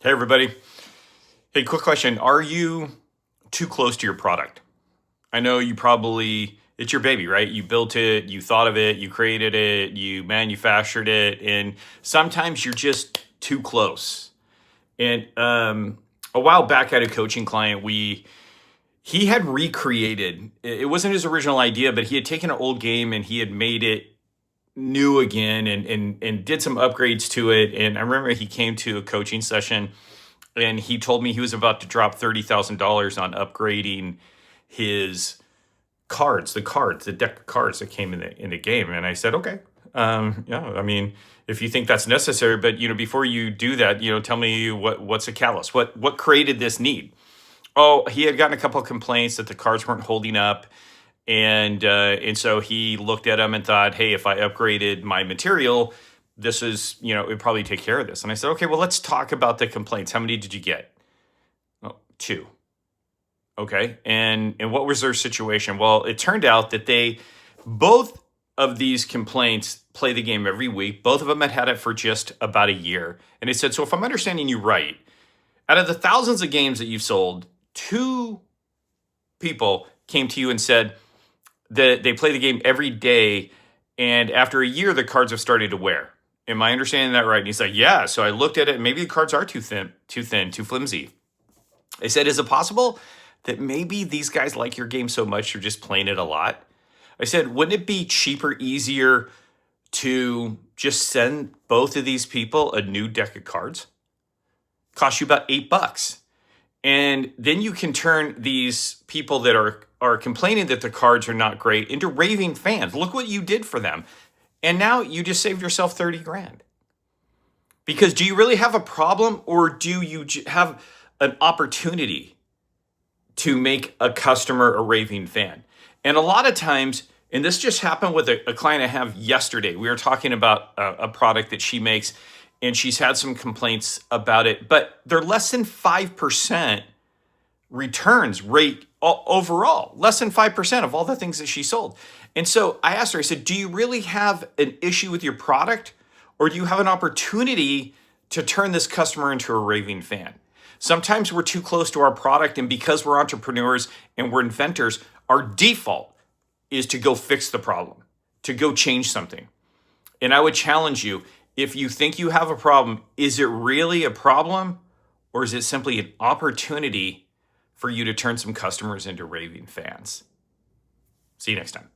Hey, everybody. Hey, quick question. Are you too close to your product? I know it's your baby, right? You built it, you thought of it, you created it, you manufactured it, and sometimes you're just too close. And a while back, I had a coaching client. He had recreated, it wasn't his original idea, but he had taken an old game and he had made it new again and did some upgrades to it. And I remember he came to a coaching session and he told me he was about to drop $30,000 on upgrading his the deck of cards that came in the game. And I said, okay, yeah, I mean, if you think that's necessary, but before you do that, tell me what's a catalyst, what created this need. Oh, he had gotten a couple of complaints that the cards weren't holding up, and so he looked at them and thought, hey, if I upgraded my material, this is, it'd probably take care of this. And I said, okay, well, let's talk about the complaints. How many did you get? Oh, two. Okay. And what was their situation? Well, it turned out that both of these complaints play the game every week. Both of them had it for just about a year. And it said, so if I'm understanding you right, out of the thousands of games that you've sold, two people came to you and said that they play the game every day, and after a year, the cards have started to wear. Am I understanding that right? And he's like, yeah. So I looked at it, and maybe the cards are too thin, too flimsy. I said, is it possible that maybe these guys like your game so much you're just playing it a lot? I said, wouldn't it be cheaper, easier to just send both of these people a new deck of cards? Cost you about $8. And then you can turn these people that are complaining that the cards are not great into raving fans. Look what you did for them. And now you just saved yourself 30 grand. Because do you really have a problem, or do you have an opportunity to make a customer a raving fan? And a lot of times, and this just happened with a client I have yesterday. We were talking about a product that she makes, and she's had some complaints about it, but they're less than 5% returns rate overall, less than 5% of all the things that she sold. And so I asked her, I said, do you really have an issue with your product, or do you have an opportunity to turn this customer into a raving fan? Sometimes we're too close to our product, and because we're entrepreneurs and we're inventors, our default is to go fix the problem, to go change something. And I would challenge you, if you think you have a problem, is it really a problem, or is it simply an opportunity for you to turn some customers into raving fans? See you next time.